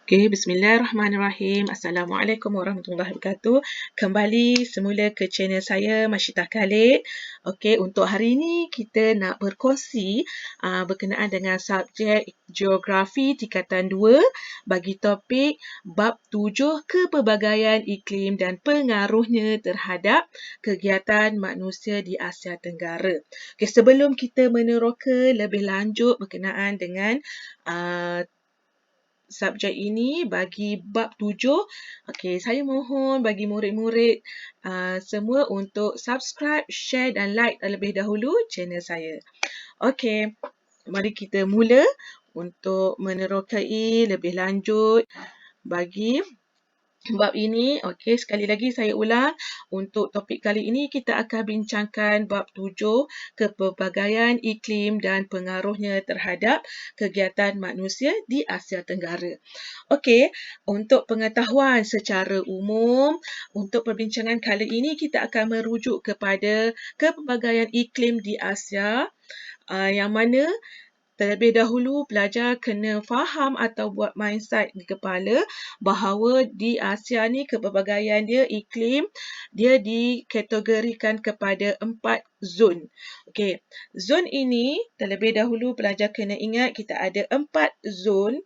Okey, bismillahirrahmanirrahim. Assalamualaikum warahmatullahi wabarakatuh. Kembali semula ke channel saya, Masyidah Khalid. Okey, untuk hari ini kita nak berkongsi berkenaan dengan subjek Geografi Tingkatan 2 bagi topik Bab 7 Kepelbagaian Iklim dan Pengaruhnya Terhadap Kegiatan Manusia di Asia Tenggara. Okey, sebelum kita meneroka lebih lanjut berkenaan dengan subjek ini bagi bab 7. Okey, saya mohon bagi murid-murid semua untuk subscribe, share dan like terlebih dahulu channel saya. Okey, mari kita mula untuk menerokai lebih lanjut bagi bab ini. Okey, sekali lagi saya ulang, untuk topik kali ini kita akan bincangkan bab 7, Kepelbagaian Iklim dan Pengaruhnya Terhadap Kegiatan Manusia di Asia Tenggara. Okey, untuk pengetahuan secara umum, untuk perbincangan kali ini kita akan merujuk kepada kepelbagaian iklim di Asia, yang mana terlebih dahulu pelajar kena faham atau buat mindset di kepala bahawa di Asia ni kepelbagaian dia iklim dia dikategorikan kepada 4 zon. Okey, zon ini terlebih dahulu pelajar kena ingat kita ada 4 zon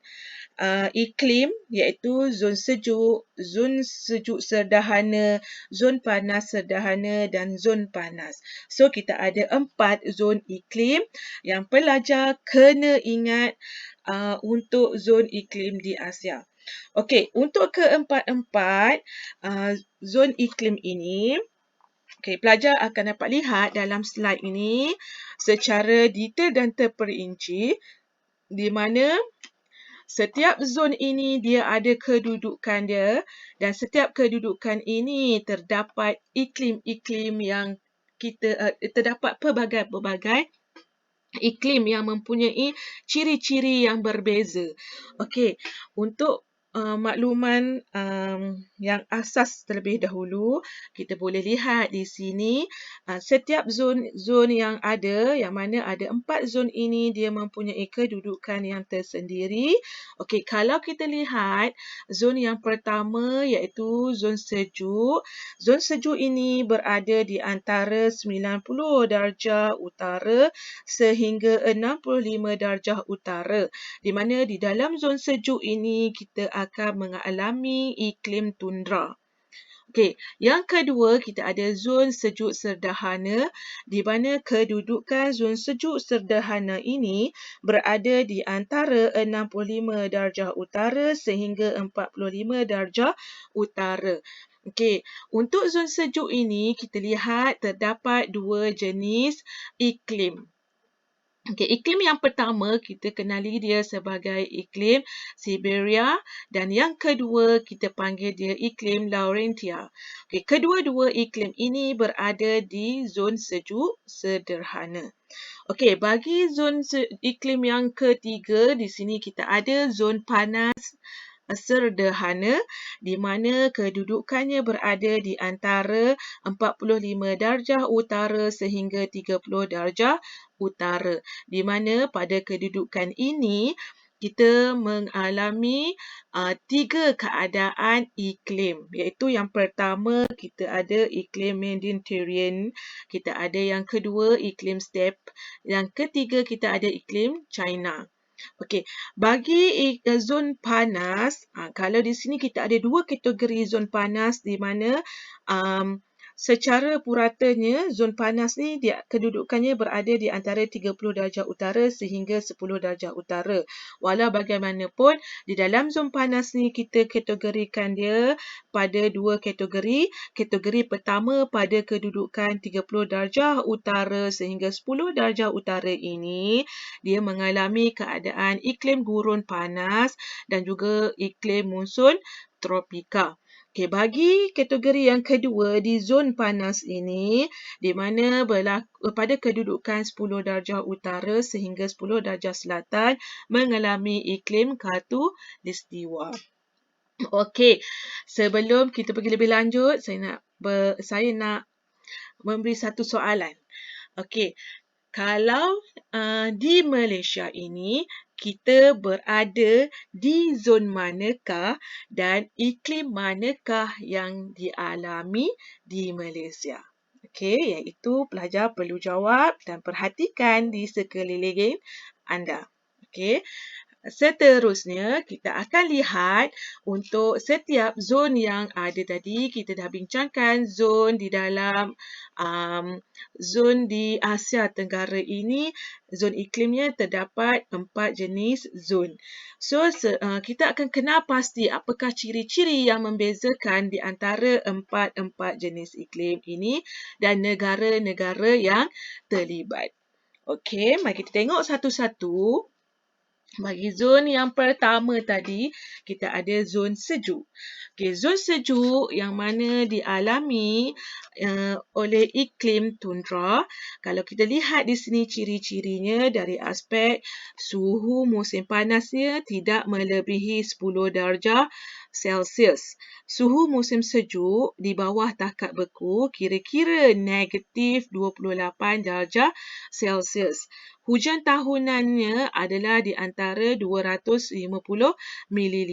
iklim, iaitu zon sejuk sederhana, zon panas sederhana dan zon panas. So kita ada 4 zon iklim yang pelajar kena ingat untuk zon iklim di Asia. Okey, untuk keempat-empat zon iklim ini, okey, pelajar akan dapat lihat dalam slide ini secara detail dan terperinci di mana setiap zon ini dia ada kedudukan dia, dan setiap kedudukan ini terdapat iklim-iklim yang terdapat pelbagai-pelbagai iklim yang mempunyai ciri-ciri yang berbeza. Okey, untuk makluman yang asas terlebih dahulu, kita boleh lihat di sini setiap zon yang ada, yang mana ada 4 zon ini dia mempunyai kedudukan yang tersendiri. Okey, kalau kita lihat zon yang pertama iaitu zon sejuk. Zon sejuk ini berada di antara 90 darjah utara sehingga 65 darjah utara, di mana di dalam zon sejuk ini kita akan mengalami iklim tundra. Okey, yang kedua kita ada zon sejuk sederhana, di mana kedudukan zon sejuk sederhana ini berada di antara 65 darjah utara sehingga 45 darjah utara. Okey, untuk zon sejuk ini kita lihat terdapat 2 jenis iklim. Okey, iklim yang pertama kita kenali dia sebagai iklim Siberia, dan yang kedua kita panggil dia iklim Laurentia. Okey, kedua-dua iklim ini berada di zon sejuk sederhana. Okey, bagi zon iklim yang ketiga, di sini kita ada zon panas sederhana, di mana kedudukannya berada di antara 45 darjah utara sehingga 30 darjah utara, di mana pada kedudukan ini kita mengalami 3 keadaan iklim, iaitu yang pertama kita ada iklim Mediterranean, kita ada yang kedua iklim steppe, yang ketiga kita ada iklim China. Okey, bagi zon panas, kalau di sini kita ada 2 kategori zon panas, di mana secara puratanya zon panas ni dia kedudukannya berada di antara 30 darjah utara sehingga 10 darjah utara. Walau bagaimanapun di dalam zon panas ni kita kategorikan dia pada 2 kategori. Kategori pertama pada kedudukan 30 darjah utara sehingga 10 darjah utara ini dia mengalami keadaan iklim gurun panas dan juga iklim monsun tropika. Okey, bagi kategori yang kedua di zon panas ini, di mana pada kedudukan 10 darjah utara sehingga 10 darjah selatan mengalami iklim khatulistiwa. Okey, sebelum kita pergi lebih lanjut, saya nak memberi satu soalan. Okey, kalau di Malaysia ini kita berada di zon manakah dan iklim manakah yang dialami di Malaysia. Okey, iaitu pelajar perlu jawab dan perhatikan di sekeliling anda. Okey. Seterusnya, kita akan lihat untuk setiap zon yang ada tadi, kita dah bincangkan zon di dalam zon di Asia Tenggara ini, zon iklimnya terdapat 4 jenis zon. So, kita akan kenal pasti apakah ciri-ciri yang membezakan di antara 4 jenis iklim ini dan negara-negara yang terlibat. Okey, mari kita tengok satu-satu. Bagi zon yang pertama tadi, kita ada zon sejuk. Okay, zon sejuk yang mana dialami oleh iklim tundra. Kalau kita lihat di sini ciri-cirinya dari aspek suhu musim panasnya tidak melebihi 10 darjah Celsius. Suhu musim sejuk di bawah takat beku kira-kira negatif 28 darjah Celsius. Hujan tahunannya adalah di antara 250 ml.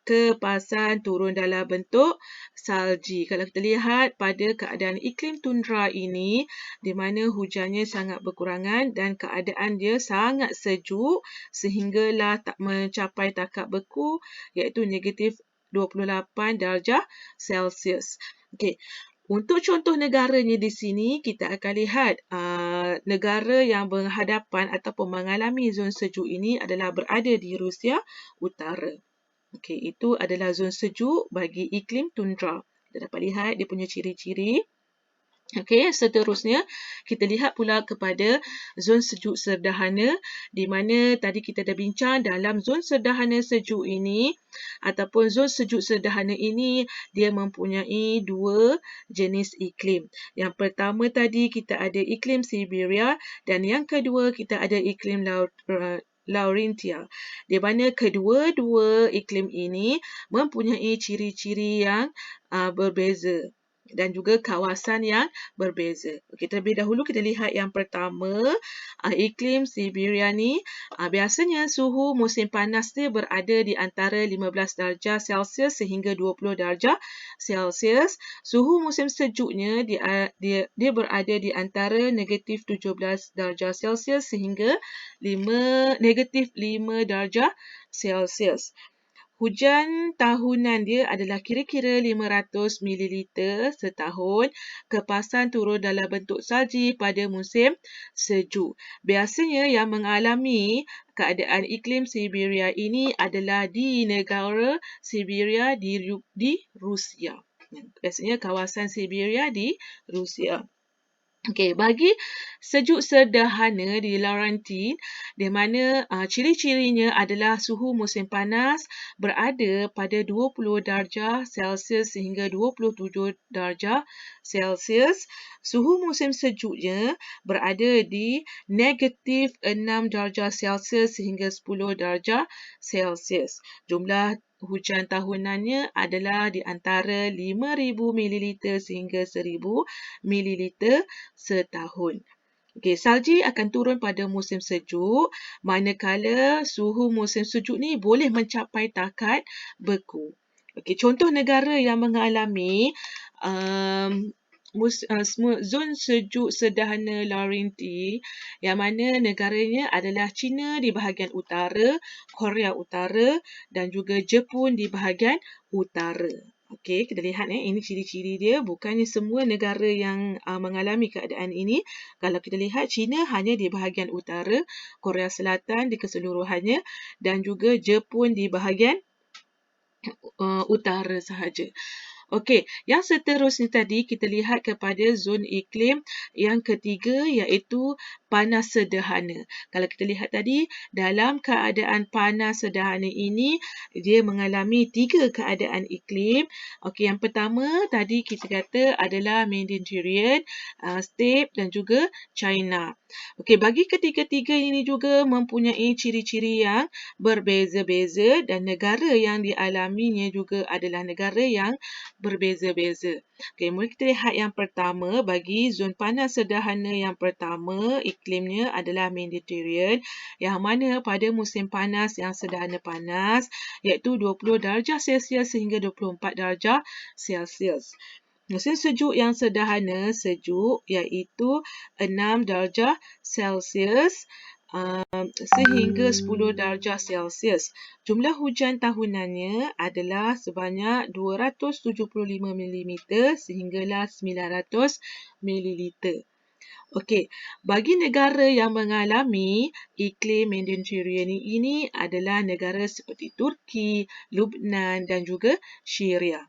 Kepasan turun dalam bentuk salji. Kalau kita lihat pada keadaan iklim tundra ini, di mana hujannya sangat berkurangan dan keadaan dia sangat sejuk sehinggalah tak mencapai takat beku iaitu negatif 28 darjah Celsius. Okey. Untuk contoh negaranya di sini, kita akan lihat negara yang berhadapan ataupun mengalami zon sejuk ini adalah berada di Rusia Utara. Okey, itu adalah zon sejuk bagi iklim tundra. Kita dapat lihat dia punya ciri-ciri. Okey, seterusnya kita lihat pula kepada zon sejuk sederhana di mana tadi kita dah bincang dalam zon sederhana sejuk ini ataupun zon sejuk sederhana ini dia mempunyai 2 jenis iklim. Yang pertama tadi kita ada iklim Siberia dan yang kedua kita ada iklim Laurentia. Di mana kedua-dua iklim ini mempunyai ciri-ciri yang berbeza dan juga kawasan yang berbeza. Okey, terlebih dahulu kita lihat yang pertama, iklim Siberia ni biasanya suhu musim panas dia berada di antara 15 darjah Celsius sehingga 20 darjah Celsius. Suhu musim sejuknya dia berada di antara negatif 17 darjah Celsius sehingga negatif 5 darjah Celsius. Hujan tahunan dia adalah kira-kira 500 ml setahun. Kepasan turun dalam bentuk salji pada musim sejuk. Biasanya yang mengalami keadaan iklim Siberia ini adalah di negara Siberia di Rusia. Biasanya kawasan Siberia di Rusia. Okey, bagi sejuk sederhana di Laurentine, di mana ciri-cirinya adalah suhu musim panas berada pada 20 darjah Celsius sehingga 27 darjah Celsius. Suhu musim sejuknya berada di negatif 6 darjah Celsius sehingga 10 darjah Celsius. Jumlah hujan tahunannya adalah di antara 5,000 ml sehingga 1,000 ml setahun. Okey, salji akan turun pada musim sejuk, manakala suhu musim sejuk ni boleh mencapai takat beku. Okey, contoh negara yang mengalami zon sejuk sederhana Laurentine yang mana negaranya adalah China di bahagian utara, Korea Utara dan juga Jepun di bahagian utara. Okey, kita lihat ini ciri-ciri dia. Bukannya semua negara yang mengalami keadaan ini. Kalau kita lihat, China hanya di bahagian utara, Korea Selatan di keseluruhannya dan juga Jepun di bahagian utara sahaja. Okey, yang seterusnya tadi kita lihat kepada zon iklim yang ketiga iaitu panas sederhana. Kalau kita lihat tadi, dalam keadaan panas sederhana ini, dia mengalami 3 keadaan iklim. Okey, yang pertama tadi kita kata adalah Mediterranean, Steppe dan juga China. Okey, bagi ketiga-tiga ini juga mempunyai ciri-ciri yang berbeza-beza dan negara yang dialaminya juga adalah negara yang berbeza-beza. Okey, mari kita lihat yang pertama. Bagi zon panas sederhana yang pertama, iklimnya adalah Mediterranean, yang mana pada musim panas yang sederhana panas, iaitu 20 darjah Celsius sehingga 24 darjah Celsius. Musim sejuk yang sederhana sejuk iaitu 6 darjah Celsius sehingga 10 darjah Celsius. Jumlah hujan tahunannya adalah sebanyak 275 mm sehinggalah 900 ml. Okey, bagi negara yang mengalami iklim Mediterranean ini adalah negara seperti Turki, Lebanon dan juga Syria.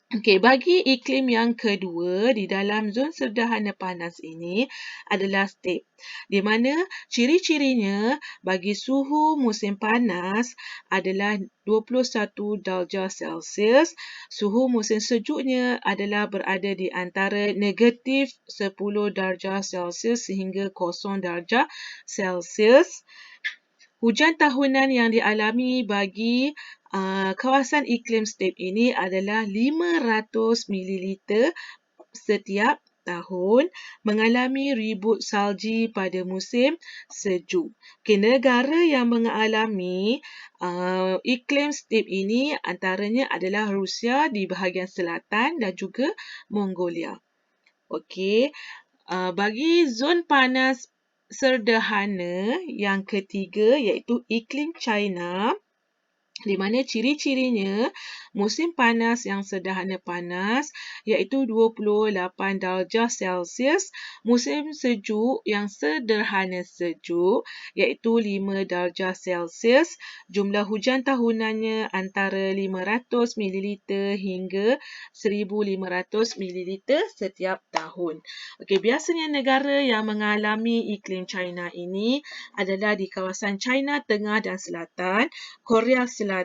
Okey, bagi iklim yang kedua di dalam zon sederhana panas ini adalah steppe, di mana ciri-cirinya bagi suhu musim panas adalah 21 darjah Celsius, suhu musim sejuknya adalah berada di antara negatif 10 darjah Celsius sehingga 0 darjah Celsius. Hujan tahunan yang dialami bagi kawasan iklim steppe ini adalah 500 ml setiap tahun, mengalami ribut salji pada musim sejuk. Okay, negara yang mengalami iklim steppe ini antaranya adalah Rusia di bahagian selatan dan juga Mongolia. Okey, bagi zon panas sederhana yang ketiga iaitu iklim China, di mana ciri-cirinya musim panas yang sederhana panas iaitu 28 darjah Celsius, musim sejuk yang sederhana sejuk iaitu 5 darjah Celsius, jumlah hujan tahunannya antara 500 ml hingga 1500 ml setiap tahun. Okey, biasanya negara yang mengalami iklim China ini adalah di kawasan China Tengah dan Selatan, Korea Selatan,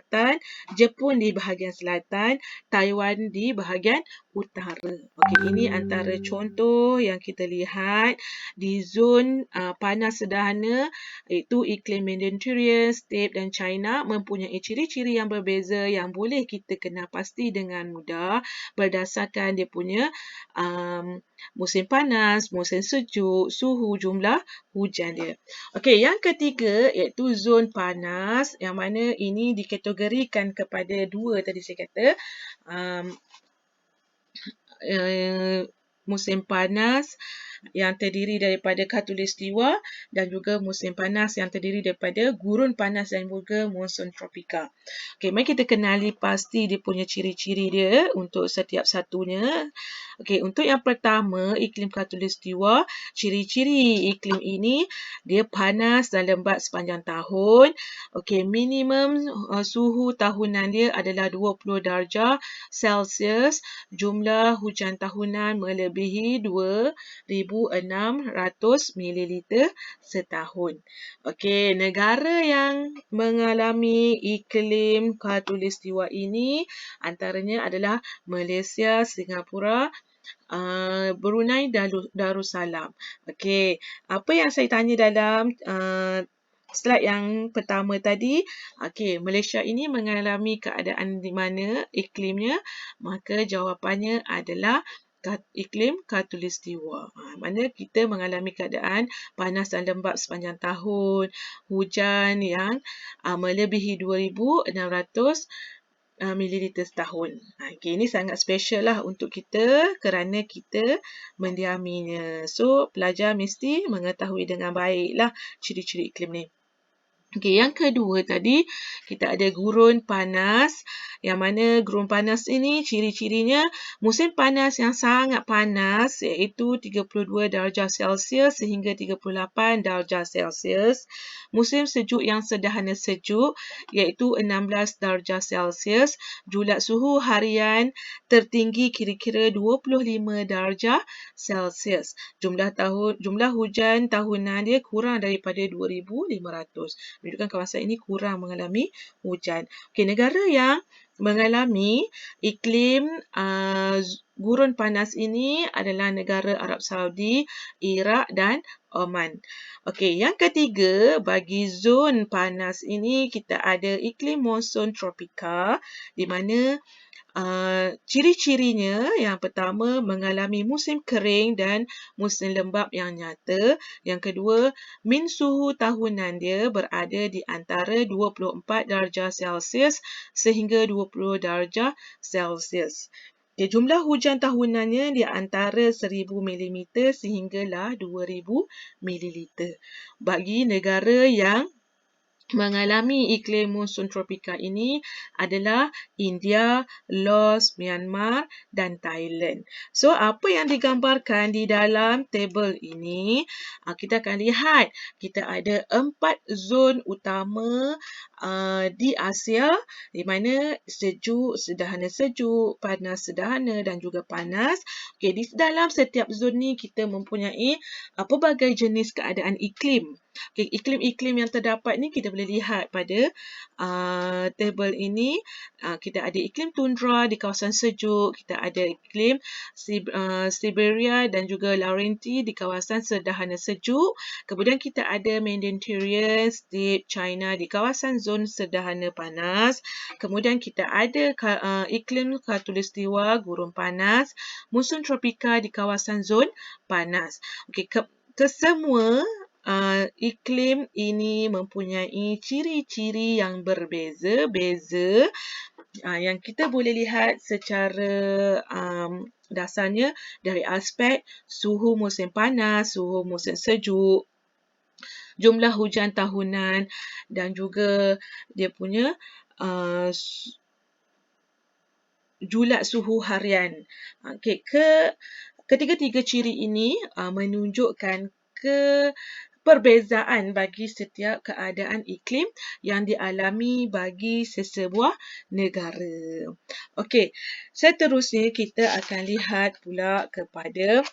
Jepun di bahagian selatan, Taiwan di bahagian utara. Okey, ini antara contoh yang kita lihat di zon panas sederhana iaitu iklim Mediterranean, steppe dan China mempunyai ciri-ciri yang berbeza yang boleh kita kenal pasti dengan mudah berdasarkan dia punya musim panas, musim sejuk, suhu, jumlah hujan dia. Okey, yang ketiga iaitu zon panas yang mana ini dikategorikan kepada dua tadi saya kata. Musim panas yang terdiri daripada khatulistiwa dan juga musim panas yang terdiri daripada gurun panas dan juga monsun tropika. Okey, mari kita kenali pasti dia punya ciri-ciri dia untuk setiap satunya. Okey, untuk yang pertama, iklim khatulistiwa, ciri-ciri iklim ini dia panas dan lembat sepanjang tahun. Okey, minimum suhu tahunan dia adalah 20 darjah Celsius, jumlah hujan tahunan melebihi 2,600 ml setahun. Okey, negara yang mengalami iklim khatulistiwa ini antaranya adalah Malaysia, Singapura, Brunei Darussalam. Okey, apa yang saya tanya dalam slide yang pertama tadi, okey, Malaysia ini mengalami keadaan di mana iklimnya, maka jawapannya adalah iklim khatulistiwa. Mana kita mengalami keadaan panas dan lembap sepanjang tahun, hujan yang melebihi 2,600 mililiter setahun. Okay, ini sangat special lah untuk kita kerana kita mendiaminya. So, pelajar mesti mengetahui dengan baiklah ciri-ciri iklim ni. Okey, yang kedua tadi kita ada gurun panas, yang mana gurun panas ini ciri-cirinya musim panas yang sangat panas iaitu 32 darjah Celsius sehingga 38 darjah Celsius. Musim sejuk yang sederhana sejuk iaitu 16 darjah Celsius. Julat suhu harian tertinggi kira-kira 25 darjah Celsius. Jumlah hujan tahunan dia kurang daripada 2,500. Menunjukkan kawasan ini kurang mengalami hujan. Okey, negara yang mengalami iklim gurun panas ini adalah negara Arab Saudi, Iraq dan Oman. Okey, yang ketiga bagi zon panas ini kita ada iklim monsun tropika di mana Ciri-cirinya yang pertama mengalami musim kering dan musim lembab yang nyata. Yang kedua, min suhu tahunan dia berada di antara 24 darjah Celsius sehingga 20 darjah Celsius. Okay, jumlah hujan tahunannya di antara 1000 mm sehinggalah 2000 mm. Bagi negara yang mengalami iklim monsun tropika ini adalah India, Laos, Myanmar dan Thailand. So, apa yang digambarkan di dalam tabel ini, kita akan lihat kita ada 4 zon utama di Asia di mana sejuk, sederhana sejuk, panas sederhana dan juga panas. Okay, di dalam setiap zon ni kita mempunyai pelbagai jenis keadaan iklim. Okay, iklim-iklim yang terdapat ni kita boleh lihat pada tabel ini. Kita ada iklim tundra di kawasan sejuk, kita ada iklim Siberia dan juga Laurenti di kawasan sederhana sejuk. Kemudian kita ada Mediterranean Steppe China di kawasan zon sederhana panas. Kemudian kita ada iklim khatulistiwa gurun panas, musim tropika di kawasan zon panas. Okey, kesemua iklim ini mempunyai ciri-ciri yang berbeza-beza yang kita boleh lihat secara dasarnya dari aspek suhu musim panas, suhu musim sejuk, jumlah hujan tahunan dan juga dia punya julat suhu harian. Okay, ketiga-tiga ciri ini menunjukkan perbezaan bagi setiap keadaan iklim yang dialami bagi sesebuah negara. Okey, seterusnya kita akan lihat pula kepada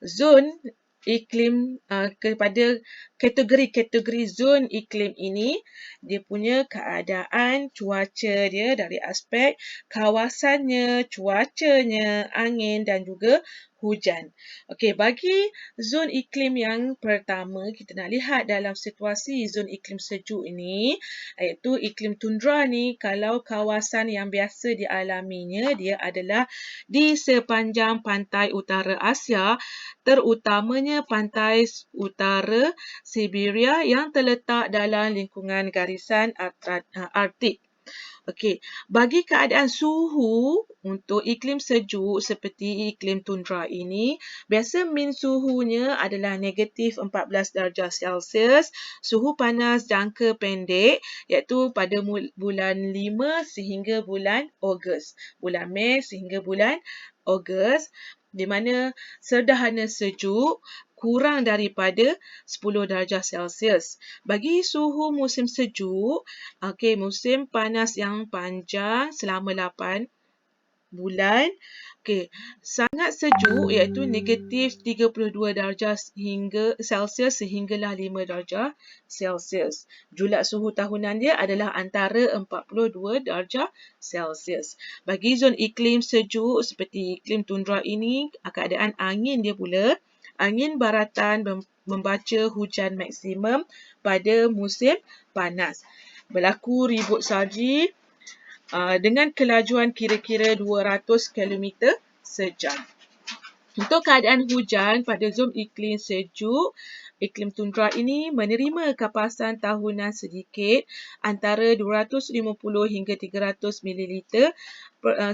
zon iklim, kepada kategori-kategori zon iklim ini, dia punya keadaan cuaca dia dari aspek kawasannya, cuacanya, angin dan juga hujan. Okey, bagi zon iklim yang pertama, kita nak lihat dalam situasi zon iklim sejuk ini, iaitu iklim tundra ni, kalau kawasan yang biasa dialaminya, dia adalah di sepanjang pantai utara Asia, terutamanya pantai utara Siberia yang terletak dalam lingkungan garisan Arktik. Okey, bagi keadaan suhu untuk iklim sejuk seperti iklim tundra ini, biasa min suhunya adalah negatif 14 darjah Celsius, suhu panas jangka pendek iaitu pada bulan 5 sehingga bulan Ogos, bulan Mei sehingga bulan Ogos, di mana sederhana sejuk kurang daripada 10 darjah Celsius. Bagi suhu musim sejuk, musim panas yang panjang selama 8 bulan, sangat sejuk iaitu negatif 32 darjah Celsius sehinggalah 5 darjah Celsius. Julat suhu tahunan dia adalah antara 42 darjah Celsius. Bagi zon iklim sejuk seperti iklim tundra ini, keadaan angin dia pula, angin baratan membaca hujan maksimum pada musim panas. Berlaku ribut salji dengan kelajuan kira-kira 200 km sejam. Untuk keadaan hujan pada zon iklim sejuk, iklim tundra ini menerima kapasan tahunan sedikit antara 250 hingga 300 ml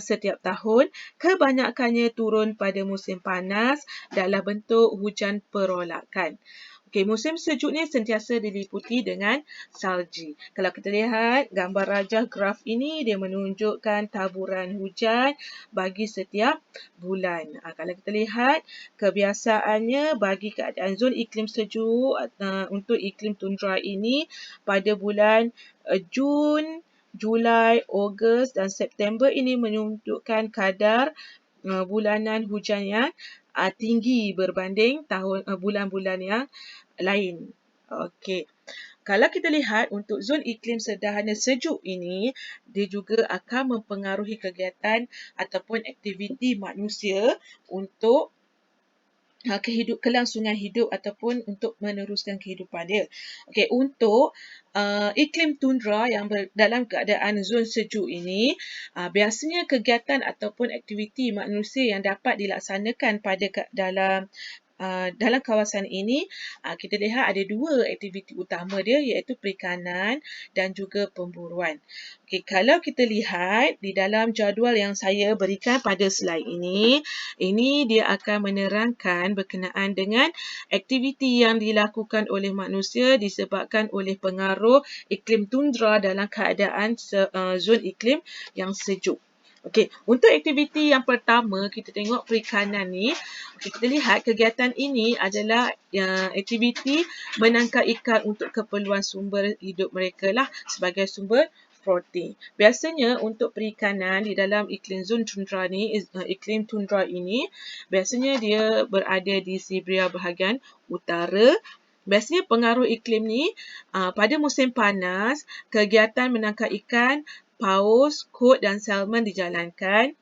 setiap tahun. Kebanyakannya turun pada musim panas dalam bentuk hujan perolakan. Okey, musim sejuk ni sentiasa diliputi dengan salji. Kalau kita lihat gambar rajah graf ini, dia menunjukkan taburan hujan bagi setiap bulan. Kalau kita lihat, kebiasaannya bagi keadaan zon iklim sejuk untuk iklim tundra ini pada bulan Jun, Julai, Ogos dan September ini menunjukkan kadar bulanan hujan yang tinggi berbanding bulan-bulan yang lain. Okey. Kalau kita lihat untuk zon iklim sederhana sejuk ini, dia juga akan mempengaruhi kegiatan ataupun aktiviti manusia untuk kelangsungan hidup ataupun untuk meneruskan kehidupan dia. Okey, untuk iklim tundra yang dalam keadaan zon sejuk ini, biasanya kegiatan ataupun aktiviti manusia yang dapat dilaksanakan dalam kawasan ini, kita lihat ada dua aktiviti utama dia, iaitu perikanan dan juga pemburuan. Okey, kalau kita lihat di dalam jadual yang saya berikan pada slide ini dia akan menerangkan berkenaan dengan aktiviti yang dilakukan oleh manusia disebabkan oleh pengaruh iklim tundra dalam keadaan zon iklim yang sejuk. Okey, untuk aktiviti yang pertama, kita tengok perikanan ni. Okey, kita lihat kegiatan ini adalah aktiviti menangkap ikan untuk keperluan sumber hidup mereka lah sebagai sumber protein. Biasanya untuk perikanan di dalam iklim zon tundra ni, iklim tundra ini, biasanya dia berada di Siberia bahagian utara. Biasanya pengaruh iklim ni pada musim panas, kegiatan menangkap ikan, paus, kod dan salmon dijalankan.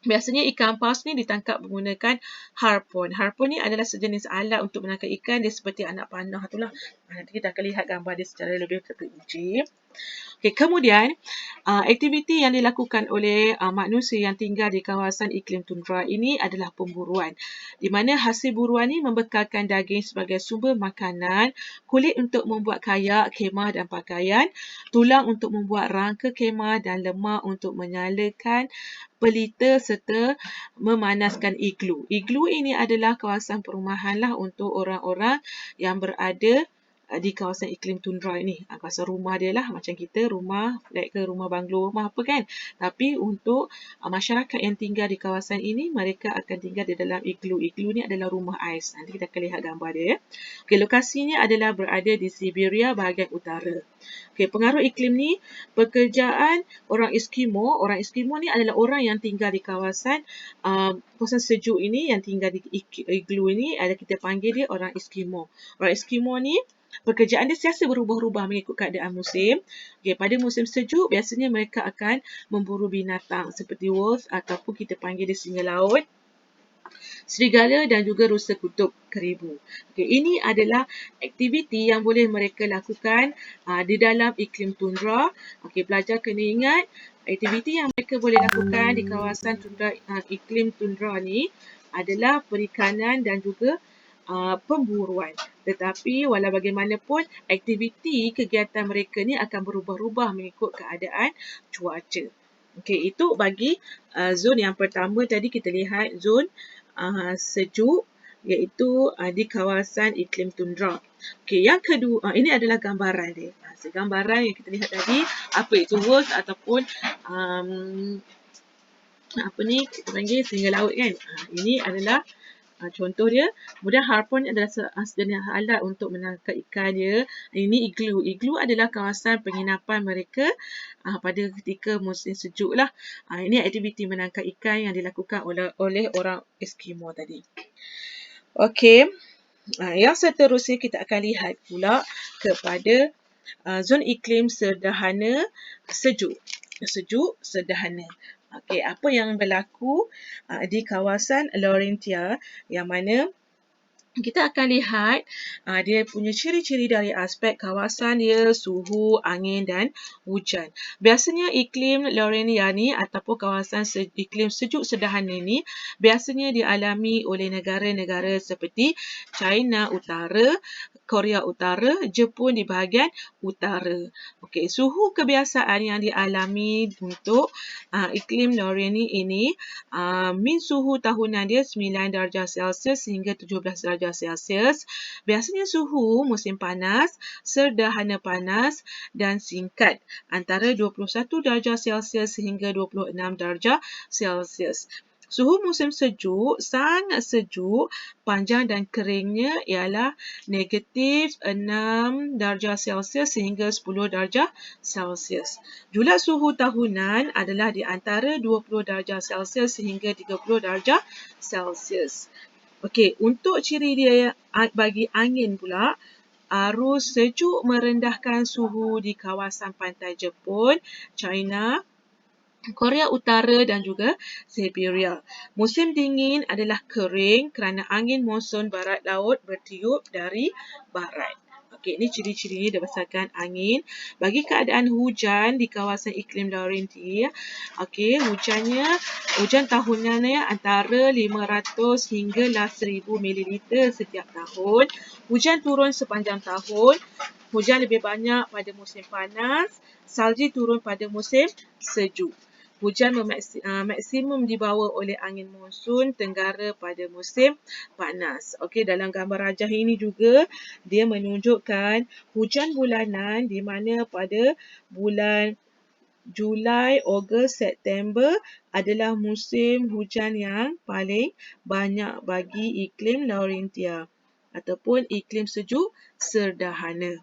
Biasanya ikan paus ni ditangkap menggunakan harpun. Harpun ni adalah sejenis alat untuk menangkap ikan. Dia seperti anak panah tu lah. Nanti kita akan lihat gambar dia secara lebih terperinci. Okay, kemudian, aktiviti yang dilakukan oleh manusia yang tinggal di kawasan iklim tundra ini adalah pemburuan. Di mana hasil buruan ini membekalkan daging sebagai sumber makanan, kulit untuk membuat kayak, kemah dan pakaian, tulang untuk membuat rangka kemah dan lemak untuk menyalakan pelita serta memanaskan iglu. Iglu ini adalah kawasan perumahan lah untuk orang-orang yang berada di kawasan iklim tundra ini. Kawasan rumah dia lah, macam kita rumah flat ke rumah banglo, rumah apa kan. Tapi untuk masyarakat yang tinggal di kawasan ini, mereka akan tinggal di dalam iglu. Iglu ni adalah rumah ais. Nanti kita akan lihat gambar dia. Okay, lokasinya adalah berada di Siberia bahagian utara. Okay, pengaruh iklim ni, pekerjaan orang Eskimo. Orang Eskimo ni adalah orang yang tinggal di kawasan kawasan sejuk ini, yang tinggal di iglu ini, kita panggil dia orang Eskimo. Orang Eskimo ni, pekerjaan dia sentiasa berubah-ubah mengikut keadaan musim. Okay, pada musim sejuk, biasanya mereka akan memburu binatang seperti wolf ataupun kita panggil dia singa laut, serigala dan juga rusa kutub keribu. Okay, ini adalah aktiviti yang boleh mereka lakukan di dalam iklim tundra. Okay, pelajar kena ingat, aktiviti yang mereka boleh lakukan di kawasan tundra, iklim tundra ni adalah perikanan dan juga pemburuan. Tetapi walau bagaimanapun, aktiviti kegiatan mereka ni akan berubah-ubah mengikut keadaan cuaca. Okey, itu bagi zon yang pertama tadi kita lihat zon sejuk, iaitu di kawasan iklim tundra. Okey, yang kedua, ini adalah gambaran dia. Gambaran yang kita lihat tadi, apa itu wolf ataupun apa ni kita panggil singa laut kan. Ini adalah contoh dia. Kemudian harpun adalah sejenis alat untuk menangkap ikan dia. Ini iglu. Iglu adalah kawasan penginapan mereka pada ketika musim sejuk lah. Ini aktiviti menangkap ikan yang dilakukan oleh orang Eskimo tadi. Okey. Yang seterusnya kita akan lihat pula kepada zon iklim sederhana sejuk. Sejuk sederhana. Okey, apa yang berlaku di kawasan Laurentia yang mana kita akan lihat dia punya ciri-ciri dari aspek kawasan dia, suhu, angin dan hujan. Biasanya iklim Laurentia ni ataupun kawasan iklim sejuk sederhana ni biasanya dialami oleh negara-negara seperti China Utara, Korea Utara, Jepun di bahagian utara. Okey, suhu kebiasaan yang dialami untuk iklim Laurentia ini, min suhu tahunan dia 9 darjah Celsius hingga 17 darjah Celsius. Biasanya suhu musim panas, sederhana panas dan singkat antara 21 darjah Celsius hingga 26 darjah Celsius. Suhu musim sejuk, sangat sejuk, panjang dan keringnya ialah negatif 6 darjah Celsius sehingga 10 darjah Celsius. Julat suhu tahunan adalah di antara 20 darjah Celsius sehingga 30 darjah Celsius. Okey, untuk ciri dia bagi angin pula, arus sejuk merendahkan suhu di kawasan pantai Jepun, China, Korea Utara dan juga Siberia. Musim dingin adalah kering kerana angin monsun barat laut bertiup dari barat. Okey, ini ciri-ciri berdasarkan angin. Bagi keadaan hujan di kawasan iklim Laurentian, okey, hujan tahunannya antara 500 hinggalah 1000 mililiter setiap tahun. Hujan turun sepanjang tahun. Hujan lebih banyak pada musim panas, salji turun pada musim sejuk. Hujan maksimum dibawa oleh angin monsun tenggara pada musim panas. Okey, dalam gambar rajah ini juga dia menunjukkan hujan bulanan di mana pada bulan Julai, Ogos, September adalah musim hujan yang paling banyak bagi iklim Laurentia ataupun iklim sejuk sederhana.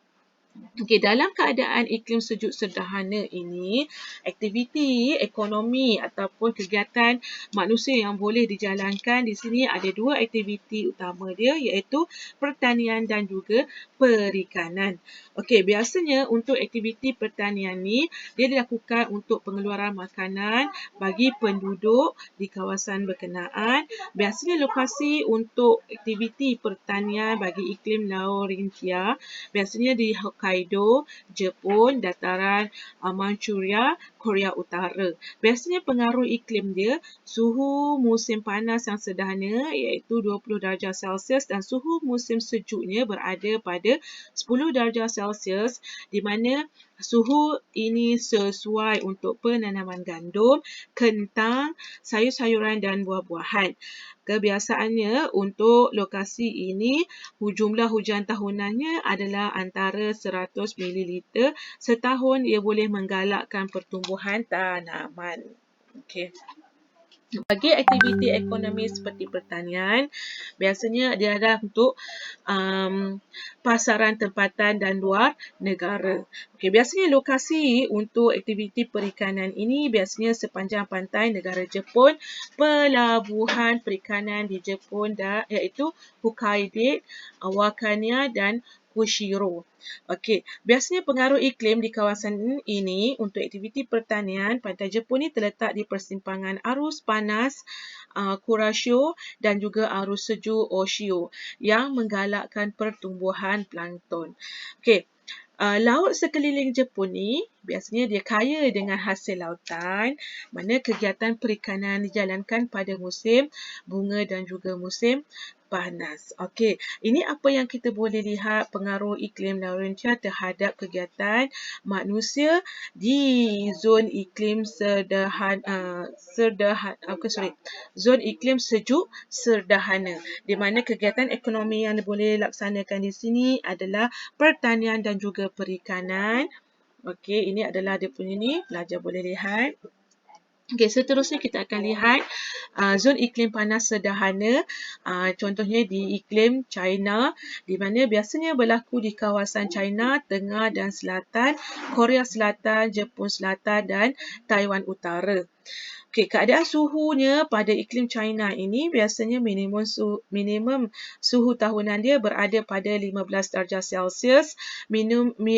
Okey, dalam keadaan iklim sejuk sederhana ini, aktiviti ekonomi ataupun kegiatan manusia yang boleh dijalankan di sini ada dua aktiviti utama dia iaitu pertanian dan juga perikanan. Okey, biasanya untuk aktiviti pertanian ni dia dilakukan untuk pengeluaran makanan bagi penduduk di kawasan berkenaan. Biasanya lokasi untuk aktiviti pertanian bagi iklim Laurentia biasanya di Hokkaido, Jepun, dataran Manchuria, Korea Utara. Biasanya pengaruh iklim dia, suhu musim panas yang sederhana iaitu 20 darjah Celsius dan suhu musim sejuknya berada pada 10 darjah Celsius di mana suhu ini sesuai untuk penanaman gandum, kentang, sayur-sayuran dan buah-buahan. Kebiasaannya untuk lokasi ini jumlah hujan tahunannya adalah antara 100 mililiter setahun. Ia boleh menggalakkan pertumbuhan tanaman. Okey. Bagi aktiviti ekonomi seperti pertanian, biasanya dia adalah untuk pasaran tempatan dan luar negara. Okey, biasanya lokasi untuk aktiviti perikanan ini biasanya sepanjang pantai negara Jepun, pelabuhan perikanan di Jepun iaitu Hokkaido, Wakania dan Kushiro. Okey, biasanya pengaruh iklim di kawasan ini untuk aktiviti pertanian, pantai Jepun ini terletak di persimpangan arus panas Kuroshio dan juga arus sejuk Oshio yang menggalakkan pertumbuhan plankton. Okey, laut sekeliling Jepun ni biasanya dia kaya dengan hasil lautan, mana kegiatan perikanan dijalankan pada musim bunga dan juga musim panas. Okey, ini apa yang kita boleh lihat pengaruh iklim Laurentia terhadap kegiatan manusia di zon iklim zon iklim sejuk sederhana, di mana kegiatan ekonomi yang boleh laksanakan di sini adalah pertanian dan juga perikanan. Okey, ini adalah dia punya ni, pelajar boleh lihat. Okey, seterusnya kita akan lihat zon iklim panas sederhana, contohnya di iklim China, di mana biasanya berlaku di kawasan China Tengah dan Selatan, Korea Selatan, Jepun Selatan dan Taiwan Utara. Okey, keadaan suhunya pada iklim China ini biasanya minimum suhu tahunan dia berada pada 15 darjah Celsius.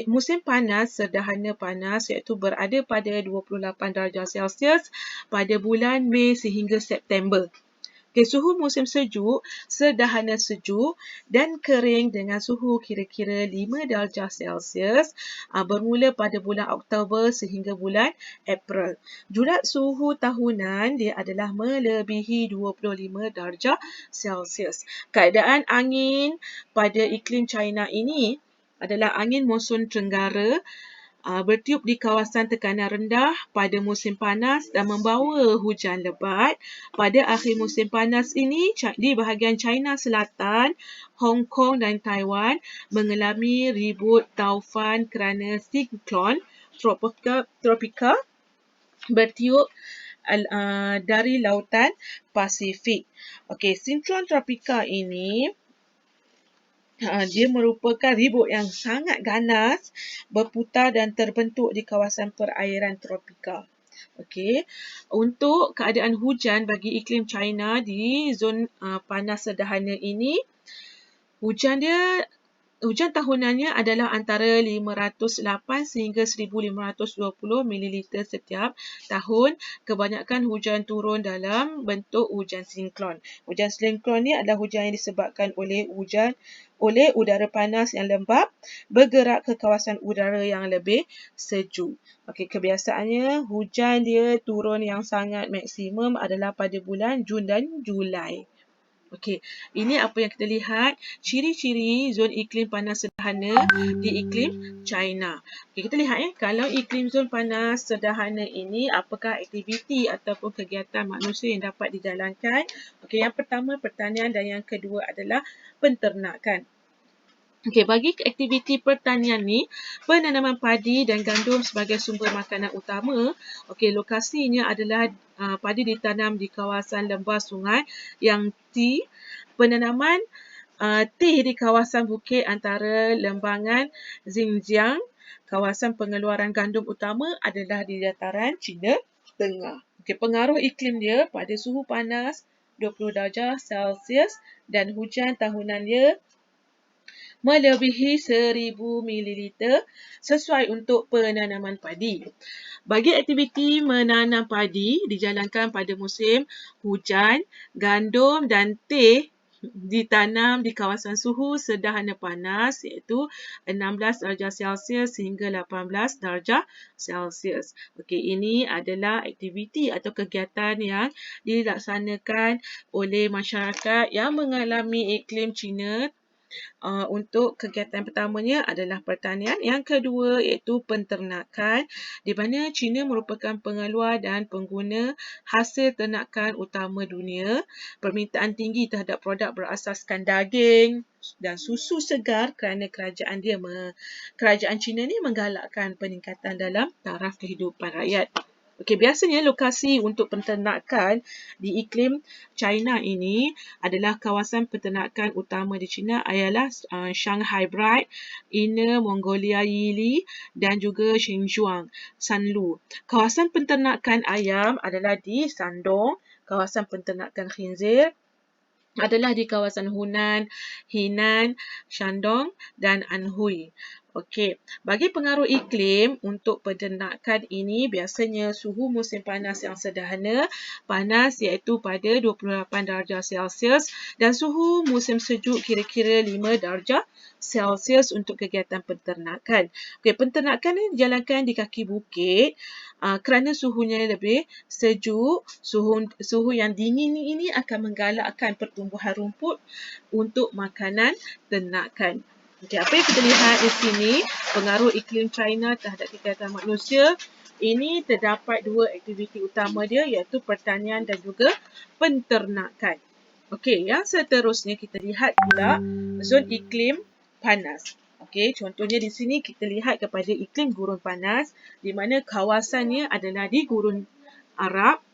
Musim panas, sederhana panas iaitu berada pada 28 darjah Celsius pada bulan Mei sehingga September. Okay, suhu musim sejuk, sederhana sejuk dan kering dengan suhu kira-kira 5 darjah Celsius bermula pada bulan Oktober sehingga bulan April. Julat suhu tahunan dia adalah melebihi 25 darjah Celsius. Keadaan angin pada iklim China ini adalah angin monsun tenggara bertiup di kawasan tekanan rendah pada musim panas dan membawa hujan lebat. Pada akhir musim panas ini, di bahagian China Selatan, Hong Kong dan Taiwan mengalami ribut taufan kerana siklon tropika bertiup dari lautan Pasifik. Okey, siklon tropika ini dia merupakan ribut yang sangat ganas berputar dan terbentuk di kawasan perairan tropika. Okey, untuk keadaan hujan bagi iklim China di zon panas sederhana ini, hujan dia Hujan tahunannya adalah antara 508 sehingga 1520 ml setiap tahun. Kebanyakan hujan turun dalam bentuk hujan siklon. Hujan siklon ni adalah hujan yang disebabkan oleh udara panas yang lembap bergerak ke kawasan udara yang lebih sejuk. Okey, kebiasaannya hujan dia turun yang sangat maksimum adalah pada bulan Jun dan Julai. Okey, ini apa yang kita lihat, ciri-ciri zon iklim panas sederhana di iklim China. Okey, kita lihat kalau iklim zon panas sederhana ini, apakah aktiviti ataupun kegiatan manusia yang dapat dijalankan? Okey, yang pertama pertanian dan yang kedua adalah penternakan. Okey, bagi aktiviti pertanian ni, penanaman padi dan gandum sebagai sumber makanan utama. Okey, lokasinya adalah padi ditanam di kawasan lembah sungai yang tea. Penanaman teh di kawasan bukit antara lembangan Xinjiang. Kawasan pengeluaran gandum utama adalah di dataran China Tengah. Okey, pengaruh iklim dia pada suhu panas 20 darjah Celsius dan hujan tahunan dia melebihi 1000 ml sesuai untuk penanaman padi. Bagi aktiviti menanam padi dijalankan pada musim hujan, gandum dan teh ditanam di kawasan suhu sederhana panas iaitu 16 darjah Celsius hingga 18 darjah Celsius. Okey, ini adalah aktiviti atau kegiatan yang dilaksanakan oleh masyarakat yang mengalami iklim China. Untuk kegiatan pertamanya adalah pertanian, yang kedua iaitu penternakan di mana China merupakan pengeluar dan pengguna hasil ternakan utama dunia. Permintaan tinggi terhadap produk berasaskan daging dan susu segar kerana kerajaan China ni menggalakkan peningkatan dalam taraf kehidupan rakyat. Okey, biasanya lokasi untuk penternakan di iklim China ini adalah kawasan penternakan utama di China ialah Shanghai Bright, Inner Mongolia Yili dan juga Xinjiang Sanlu. Kawasan penternakan ayam adalah di Shandong, kawasan penternakan khinzir adalah di kawasan Hunan, Henan, Shandong dan Anhui. Okey, bagi pengaruh iklim untuk penternakan ini biasanya suhu musim panas yang sederhana, panas iaitu pada 28 darjah Celsius dan suhu musim sejuk kira-kira 5 darjah Celsius untuk kegiatan penternakan. Okey, penternakan ini dijalankan di kaki bukit kerana suhunya lebih sejuk. Suhu yang dingin ini akan menggalakkan pertumbuhan rumput untuk makanan ternakan. Okey, apa yang kita lihat di sini, pengaruh iklim China terhadap kegiatan manusia, ini terdapat dua aktiviti utama dia iaitu pertanian dan juga penternakan. Okey, yang seterusnya kita lihat pula zon iklim panas. Okey, contohnya di sini kita lihat kepada iklim gurun panas di mana kawasannya adalah di Gurun Arab.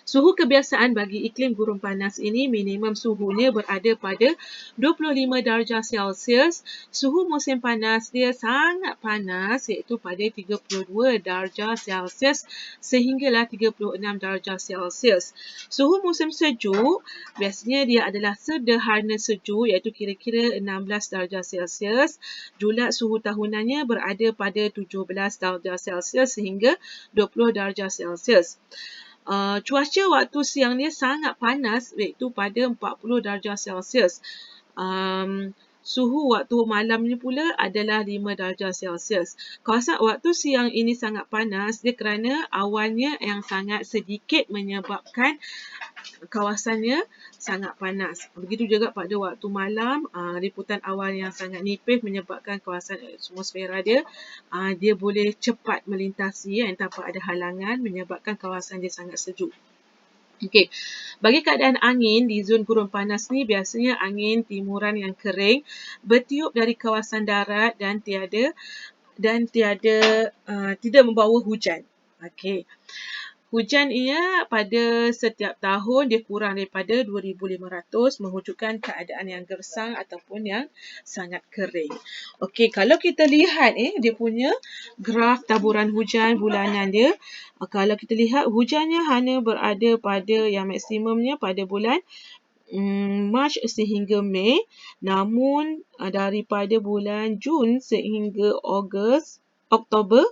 Suhu kebiasaan bagi iklim gurun panas ini minimum suhunya berada pada 25 darjah Celsius. Suhu musim panas dia sangat panas iaitu pada 32 darjah Celsius sehinggalah 36 darjah Celsius. Suhu musim sejuk biasanya dia adalah sederhana sejuk iaitu kira-kira 16 darjah Celsius. Julat suhu tahunannya berada pada 17 darjah Celsius sehingga 20 darjah Celsius. Cuaca waktu siang ni sangat panas iaitu pada 40 darjah Celsius. Suhu waktu malamnya pula adalah 5 darjah Celsius. Kawasan waktu siang ini sangat panas dia kerana awannya yang sangat sedikit menyebabkan kawasannya sangat panas. Begitu juga pada waktu malam, liputan awan yang sangat nipis menyebabkan kawasan atmosfera dia boleh cepat melintasi tanpa ada halangan menyebabkan kawasan dia sangat sejuk. Okey, bagi keadaan angin di zon gurun panas ni biasanya angin timuran yang kering bertiup dari kawasan darat dan tidak membawa hujan. Okey. Hujan ia pada setiap tahun dia kurang daripada 2,500 mewujudkan keadaan yang gersang ataupun yang sangat kering. Okey, kalau kita lihat dia punya graf taburan hujan bulanan dia, kalau kita lihat hujannya hanya berada pada yang maksimumnya pada bulan Mac sehingga Mei, namun daripada bulan Jun sehingga Oktober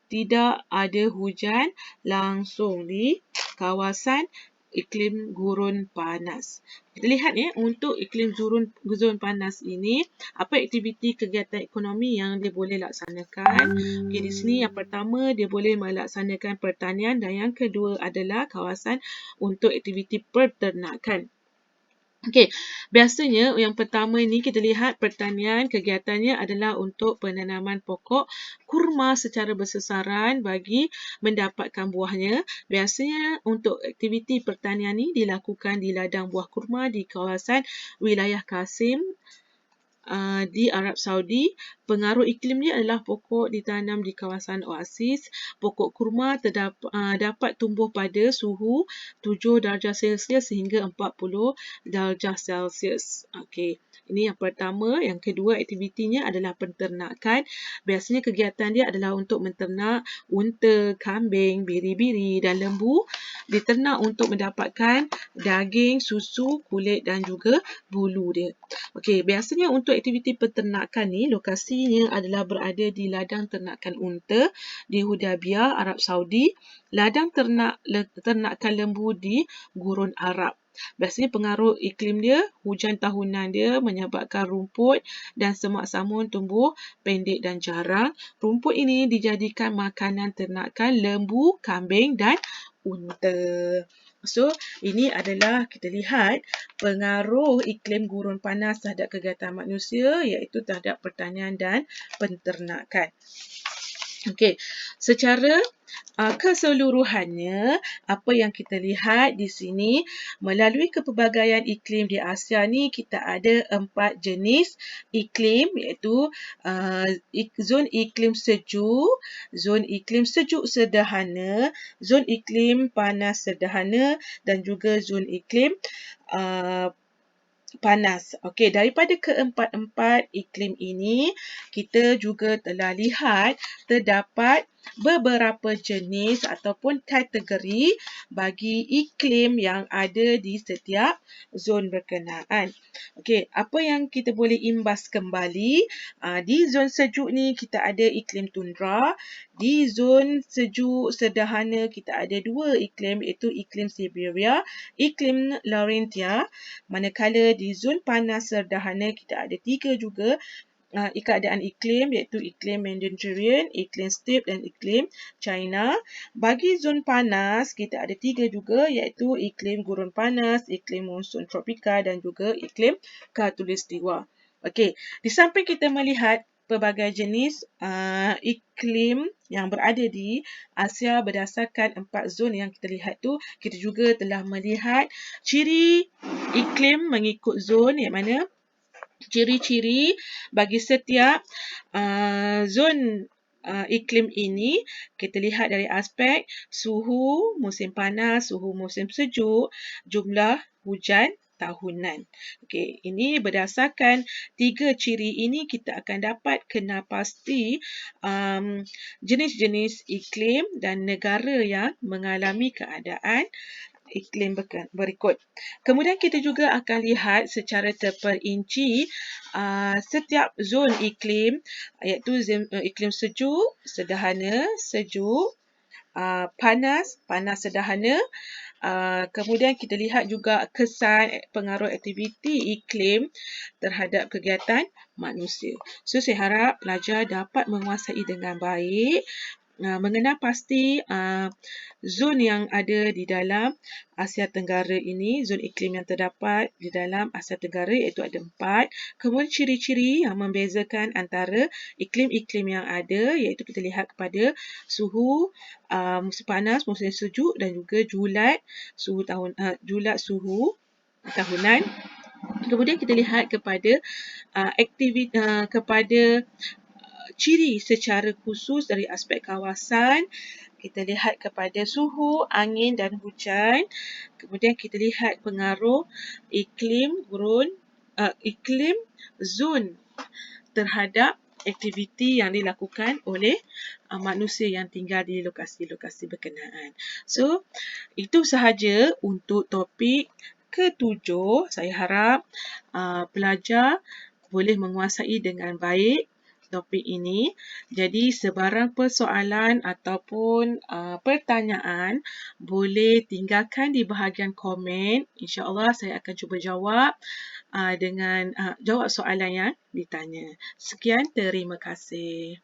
tidak ada hujan langsung di kawasan iklim gurun panas. Kita lihat untuk iklim gurun panas ini, apa aktiviti kegiatan ekonomi yang dia boleh laksanakan. Okay, di sini yang pertama dia boleh melaksanakan pertanian dan yang kedua adalah kawasan untuk aktiviti peternakan. Okey, biasanya yang pertama ini kita lihat pertanian kegiatannya adalah untuk penanaman pokok kurma secara bersesaran bagi mendapatkan buahnya. Biasanya untuk aktiviti pertanian ini dilakukan di ladang buah kurma di kawasan wilayah Qasim di Arab Saudi. Pengaruh iklimnya adalah pokok ditanam di kawasan oasis. Pokok kurma dapat tumbuh pada suhu 7 darjah Celsius sehingga 40 darjah Celsius. Okey, ini yang pertama. Yang kedua, aktivitinya adalah peternakan. Biasanya kegiatan dia adalah untuk menternak unta, kambing, biri-biri dan lembu. Diternak untuk mendapatkan daging, susu, kulit dan juga bulu dia. Okey, biasanya untuk aktiviti peternakan ni, lokasinya adalah berada di ladang ternakan unta di Hudaybiyah, Arab Saudi, ladang ternakan lembu di Gurun Arab. Biasanya pengaruh iklim dia, hujan tahunan dia menyebabkan rumput dan semak samun tumbuh pendek dan jarang. Rumput ini dijadikan makanan ternakan lembu, kambing dan unta. So, ini adalah kita lihat pengaruh iklim gurun panas terhadap kegiatan manusia iaitu terhadap pertanian dan peternakan. Okey, secara keseluruhannya apa yang kita lihat di sini melalui kepelbagaian iklim di Asia ni kita ada 4 jenis iklim iaitu zon iklim sejuk, zon iklim sejuk sederhana, zon iklim panas sederhana dan juga zon iklim panas. Okey, daripada keempat-empat iklim ini, kita juga telah lihat terdapat beberapa jenis ataupun kategori bagi iklim yang ada di setiap zon berkenaan. Okey, apa yang kita boleh imbas kembali? Di zon sejuk ni kita ada iklim tundra. Di zon sejuk sederhana kita ada 2 iklim iaitu iklim Siberia, iklim Laurentia. Manakala di zon panas sederhana kita ada 3 juga keadaan iklim iaitu iklim Mediterranean, iklim steppe dan iklim China. Bagi zon panas kita ada 3 juga iaitu iklim gurun panas, iklim monsun tropika dan juga iklim khatulistiwa. Okey, di samping kita melihat pelbagai jenis iklim yang berada di Asia berdasarkan 4 zon yang kita lihat tu, kita juga telah melihat ciri iklim mengikut zon yang mana ciri-ciri bagi setiap zon iklim ini kita lihat dari aspek suhu musim panas, suhu musim sejuk, jumlah hujan tahunan. Okey, ini berdasarkan 3 ciri ini kita akan dapat kenal pasti jenis-jenis iklim dan negara yang mengalami keadaan iklim berikut. Kemudian kita juga akan lihat secara terperinci setiap zon iklim iaitu iklim sejuk, sederhana, sejuk, panas, panas sederhana. Kemudian kita lihat juga kesan pengaruh aktiviti iklim terhadap kegiatan manusia. So, saya harap pelajar dapat menguasai dengan baik mengenal pasti zon yang ada di dalam Asia Tenggara ini, zon iklim yang terdapat di dalam Asia Tenggara iaitu ada 4. Kemudian ciri-ciri yang membezakan antara iklim-iklim yang ada iaitu kita lihat kepada suhu musim panas, musim sejuk dan juga julat suhu tahunan. Kemudian kita lihat kepada ciri secara khusus dari aspek kawasan. Kita lihat kepada suhu, angin dan hujan. Kemudian kita lihat pengaruh iklim zon terhadap aktiviti yang dilakukan oleh manusia yang tinggal di lokasi-lokasi berkenaan. So, itu sahaja untuk topik ke-7, saya harap pelajar boleh menguasai dengan baik topik ini. Jadi sebarang persoalan ataupun pertanyaan boleh tinggalkan di bahagian komen. InsyaAllah saya akan cuba jawab dengan jawab soalan yang ditanya. Sekian, terima kasih.